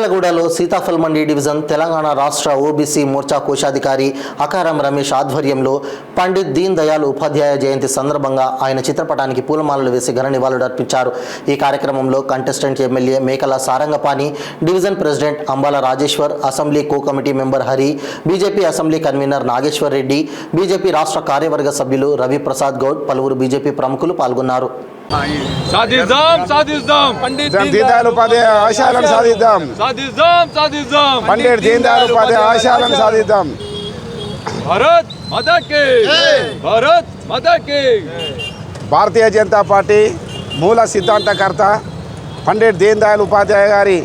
చిలకలగూడలో సీతాఫల్ మండి division Telangana రాష్ట్ర OBC Morcha కోశాధికారి అకారం రమేష్ ఆధ్వర్యంలో పండిత్ దీన్ దయాళ్ ఉపాధ్యాయ జయంతి సందర్భంగా ఆయన చిత్రపటానికి పూలమాలలు వేసి ఘన నివాళులు అర్పించారు। ఈ కార్యక్రమంలో contestant MLA Mekala Sarangapani, division president Ambala Rajeshwar, assembly co committee member Hari, BJP assembly convener Nageshwar Reddy, BJP రాష్ట్ర కార్యవర్గ సభ్యులు రవి ప్రసాద్ గౌడ్, పలువురు బీజేపీ ప్రముఖులు పాల్గొన్నారు। సాధిద్దాం సాధిద్దాం పండిట్ దీన్ దయాళ్ ఉపాధ్యాయ ఆశయాలను సాధిద్దాం సాధిద్దాం సాధిద్దాం పండిట్ దీన్ దయాళ్ ఉపాధ్యాయ ఆశయాలను సాధిద్దాం। భారత్ మాతా కీ భారత్ మాతా కీ। భారతీయ జనతా పార్టీ మూల సిద్ధాంతకర్త పండిట్ దీన్ దయాళ్ ఉపాధ్యాయ గారి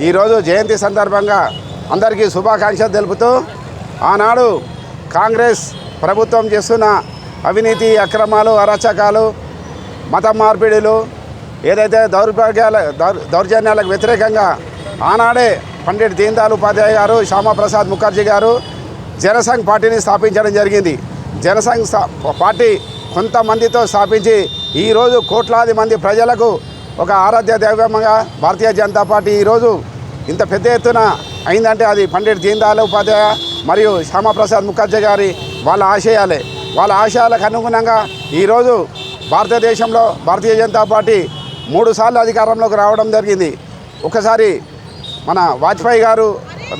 ఈరోజు జయంతి సందర్భంగా అందరికీ శుభాకాంక్షలు తెలుపుతూ, ఆనాడు కాంగ్రెస్ ప్రభుత్వం చేస్తున్న అవినీతి, అక్రమాలు, అరాచకాలు, మత మార్పిడిలు, ఏదైతే దౌర్జన్యాలకు వ్యతిరేకంగా ఆనాడే పండిట్ దీన్ దయాళ్ ఉపాధ్యాయ గారు, శ్యామప్రసాద్ ముఖర్జీ గారు జనసంఘ్ పార్టీని స్థాపించడం జరిగింది। జనసంఘ్ పార్టీ కొంతమందితో స్థాపించి ఈరోజు కోట్లాది మంది ప్రజలకు ఒక ఆరాధ్య దైవంగా భారతీయ జనతా పార్టీ ఈరోజు ఇంత పెద్ద ఎత్తున అయిందంటే అది పండిట్ దీన్ దయాళ్ ఉపాధ్యాయ మరియు శ్యామప్రసాద్ ముఖర్జీ గారి వాళ్ళ ఆశయాలే। వాళ్ళ ఆశయాలకు అనుగుణంగా ఈరోజు భారతదేశంలో భారతీయ జనతా పార్టీ 3 సార్లు అధికారంలోకి రావడం జరిగింది। ఒకసారి మన వాజ్పేయి గారు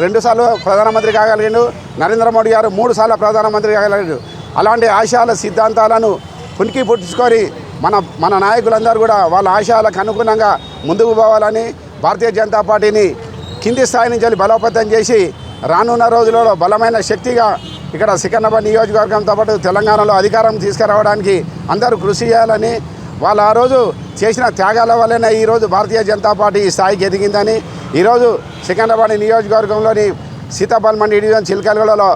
2 సార్లు ప్రధానమంత్రి కాగలిగిండు, నరేంద్ర మోడీ గారు 3 సార్లు ప్రధానమంత్రి కాగలిగిండు। అలాంటి ఆశయాల సిద్ధాంతాలను పునికి పుట్టించుకొని మన నాయకులందరూ కూడా వాళ్ళ ఆశయాలకు అనుగుణంగా ముందుకు పోవాలని భారతీయ జనతా పార్టీని కింది స్థాయి నుంచి బలోపేతం చేసి రానున్న రోజులలో బలమైన శక్తిగా ఇక్కడ సికింద్రాబాద్ నియోజకవర్గంతో పాటు తెలంగాణలో అధికారం తీసుకురావడానికి అందరూ కృషి చేయాలని, వాళ్ళు ఆ రోజు చేసిన త్యాగాల వల్లనే ఈరోజు భారతీయ జనతా పార్టీ ఈ స్థాయికి ఎదిగిందని ఈరోజు సికింద్రాబాద్ నియోజకవర్గంలోని సీతాఫల్ మండి డివిజన్ చిలకలగూడలో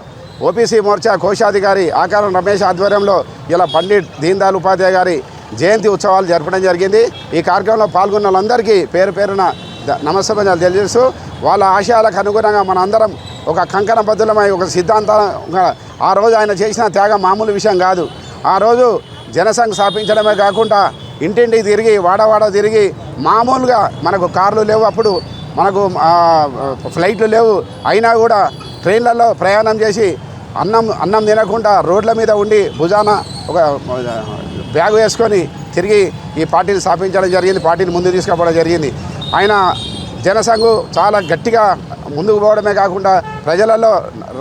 ఓబీసీ మోర్చా కోశాధికారి అకారం రమేష్ ఆధ్వర్యంలో ఇలా పండిట్ దీన్ దయాళ్ ఉపాధ్యాయ గారి జయంతి ఉత్సవాలు జరపడం జరిగింది। ఈ కార్యక్రమంలో పాల్గొన్న వాళ్ళందరికీ పేరు పేరున నమస్కారాలు తెలియజేస్తూ, వాళ్ళ ఆశయాలకు అనుగుణంగా మన అందరం ఒక కంకణబద్ధులమై ఒక సిద్ధాంతంగా ఆ రోజు ఆయన చేసిన త్యాగం మామూలు విషయం కాదు। ఆ రోజు జనసంఘ్ స్థాపించడమే కాకుండా ఇంటింటికి తిరిగి వాడవాడ తిరిగి మామూలుగా మనకు కార్లు లేవు, అప్పుడు మనకు ఫ్లైట్లు లేవు, అయినా కూడా ట్రైన్లలో ప్రయాణం చేసి అన్నం తినకుండా రోడ్ల మీద ఉండి భుజాన ఒక బ్యాగ్ వేసుకొని తిరిగి ఈ పార్టీని స్థాపించడం జరిగింది, పార్టీని ముందుకు తీసుకుపోవడం జరిగింది। ఆయన జనసంఘ్ చాలా గట్టిగా ముందుకు పోవడమే కాకుండా ప్రజలలో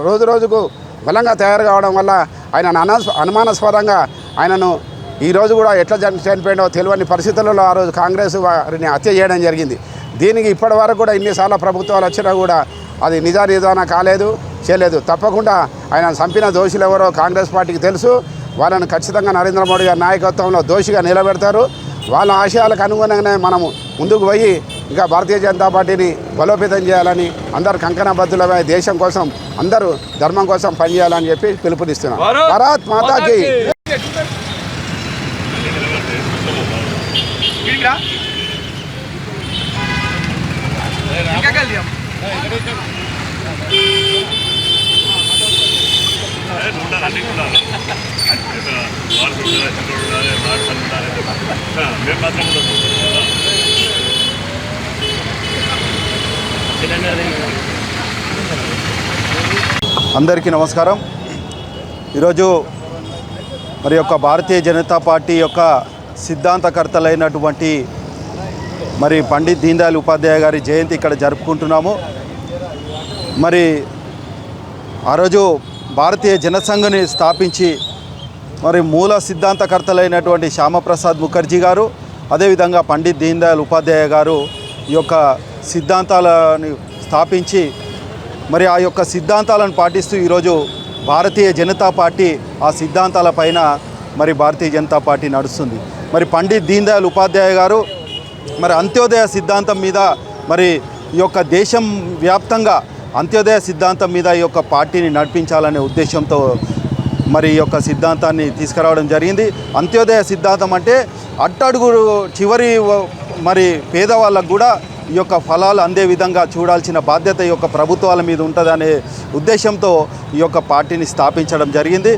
రోజు రోజుకు బలంగా తయారు కావడం వల్ల ఆయన అనుమానాస్పదంగా ఆయనను ఈరోజు కూడా ఎట్లా చనిపోయిందో తెలియని పరిస్థితులలో ఆ రోజు కాంగ్రెస్ వారిని హత్య చేయడం జరిగింది। దీనికి ఇప్పటి వరకు కూడా ఇన్నిసార్లు ప్రభుత్వాలు వచ్చినా కూడా అది నిజానిజాన కాలేదు, చేయలేదు। తప్పకుండా ఆయన చంపిన దోషులు ఎవరో కాంగ్రెస్ పార్టీకి తెలుసు, వాళ్ళను ఖచ్చితంగా నరేంద్ర మోడీ గారి నాయకత్వంలో దోషిగా నిలబెడతారు। వాళ్ళ ఆశయాలకు అనుగుణంగానే మనము ముందుకు పోయి ఇంకా భారతీయ జనతా పార్టీని బలోపేతం చేయాలని అందరూ కంకణబద్ధులమై దేశం కోసం అందరూ ధర్మం కోసం పనిచేయాలని చెప్పి పిలుపునిస్తున్నాం। భారత్ మాతాకి। అందరికీ నమస్కారం। ఈరోజు మరి యొక్క భారతీయ జనతా పార్టీ యొక్క సిద్ధాంతకర్తలైనటువంటి మరి పండిట్ దీన్ దయాళ్ ఉపాధ్యాయ గారి జయంతి ఇక్కడ జరుపుకుంటున్నాము। మరి ఆ రోజు భారతీయ జనసంఘ్ని స్థాపించి మరి మూల సిద్ధాంతకర్తలైనటువంటి శ్యామప్రసాద్ ముఖర్జీ గారు, అదేవిధంగా పండిట్ దీన్ దయాళ్ ఉపాధ్యాయ గారు ఈ యొక్క సిద్ధాంతాలను స్థాపించి మరి ఆ యొక్క సిద్ధాంతాలను పాటిస్తూ ఈరోజు భారతీయ జనతా పార్టీ ఆ సిద్ధాంతాలపైన మరి భారతీయ జనతా పార్టీ నడుస్తుంది। మరి పండిట్ దీన్ దయాళ్ ఉపాధ్యాయ గారు మరి అంత్యోదయ సిద్ధాంతం మీద మరి ఈ యొక్క దేశం వ్యాప్తంగా అంత్యోదయ సిద్ధాంతం మీద ఈ యొక్క పార్టీని నడిపించాలనే ఉద్దేశంతో మరి ఈ యొక్క సిద్ధాంతాన్ని తీసుకురావడం జరిగింది। అంత్యోదయ సిద్ధాంతం అంటే అట్టడుగు చివరి మరి పేదవాళ్ళకు కూడా ఈ యొక్క ఫలాలు అందే విధంగా చూడాల్సిన బాధ్యత ఈ యొక్క ప్రభుత్వాల మీద ఉంటుందనే ఉద్దేశంతో ఈ యొక్క పార్టీని స్థాపించడం జరిగింది।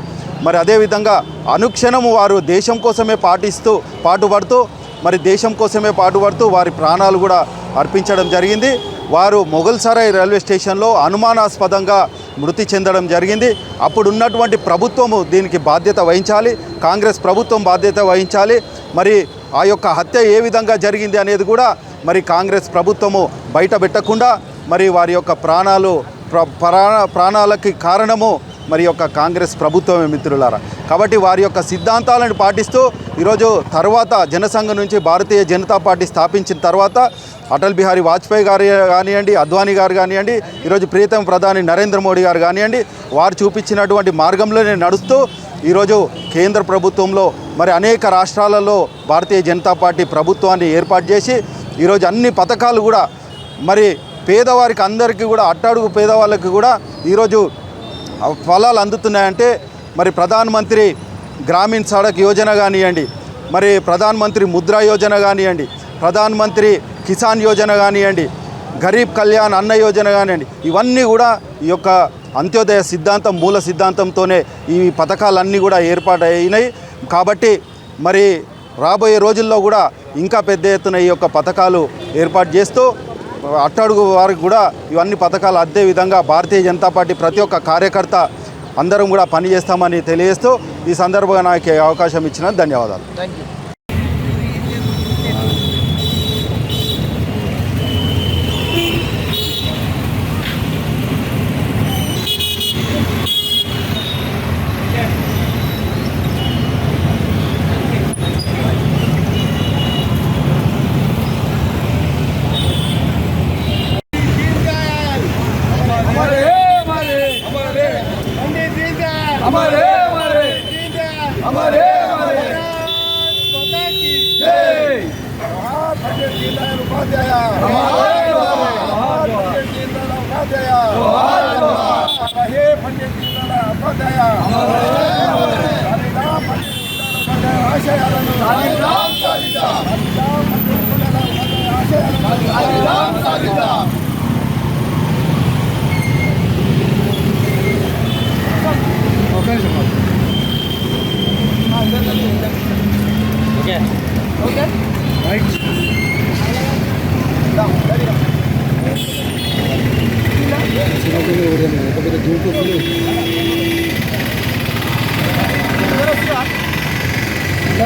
మరి అదేవిధంగా అనుక్షణము వారు దేశం కోసమే పాటుపడుతూ మరి దేశం కోసమే పాటుపడుతూ వారి ప్రాణాలు కూడా అర్పించడం జరిగింది। వారు మొగల్సరాయ్ రైల్వే స్టేషన్లో అనుమానాస్పదంగా మృతి చెందడం జరిగింది. అప్పుడు ఉన్నటువంటి ప్రభుత్వము దీనికి బాధ్యత వహించాలి, కాంగ్రెస్ ప్రభుత్వం బాధ్యత వహించాలి. మరి ఆ యొక్క హత్య ఏ విధంగా జరిగింది అనేది కూడా మరి కాంగ్రెస్ ప్రభుత్వము బయట పెట్టకుండా మరి వారి యొక్క ప్రాణాలకి కారణము మరి యొక్క కాంగ్రెస్ ప్రభుత్వమే మిత్రులారా. కాబట్టి వారి యొక్క సిద్ధాంతాలను పాటిస్తూ ఈరోజు తర్వాత జనసంఘం నుంచి భారతీయ జనతా పార్టీ స్థాపించిన తర్వాత అటల్ బిహారీ వాజ్పేయి గారు కానివ్వండి, అద్వానీ గారు కానివ్వండి, ఈరోజు ప్రియతమ ప్రధాని నరేంద్ర మోడీ గారు కానివ్వండి, వారు చూపించినటువంటి మార్గంలోనే నడుస్తూ ఈరోజు కేంద్ర ప్రభుత్వంలో మరి అనేక రాష్ట్రాలలో భారతీయ జనతా పార్టీ ప్రభుత్వాన్ని ఏర్పాటు చేసి ఈరోజు అన్ని పథకాలు కూడా మరి పేదవారికి అందరికీ కూడా అట్టడుగు పేదవాళ్ళకి కూడా ఈరోజు ఫలాలు అందుతున్నాయంటే మరి ప్రధానమంత్రి గ్రామీణ సడక్ యోజన కానివ్వండి, మరి ప్రధానమంత్రి ముద్రా యోజన కానివ్వండి, ప్రధానమంత్రి కిసాన్ యోజన కానివ్వండి, గరీబ్ కళ్యాణ్ అన్న యోజన కానివ్వండి, ఇవన్నీ కూడా ఈ యొక్క అంత్యోదయ సిద్ధాంతం మూల సిద్ధాంతంతోనే ఈ పథకాలన్నీ కూడా ఏర్పాటైనాయి. కాబట్టి మరి రాబోయే రోజుల్లో కూడా ఇంకా పెద్ద ఎత్తున ఈ యొక్క పథకాలు ఏర్పాటు చేస్తూ అట్టడుగు వారికి కూడా ఇవన్నీ పథకాలు అదే విధంగా భారతీయ జనతా పార్టీ ప్రతి ఒక్క కార్యకర్త అందరం కూడా పనిచేస్తామని తెలియజేస్తూ ఈ సందర్భంగా నాకు అవకాశం ఇచ్చిన ధన్యవాదాలు.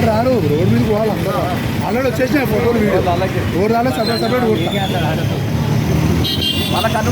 రారు రోడ్ మీద పోవాలి అందరూ ఆల్రెడీ వచ్చేసినాయి ఫోటోలు వీడియో రోడ్ రాలే సపరేట్ వాళ్ళ కన్ను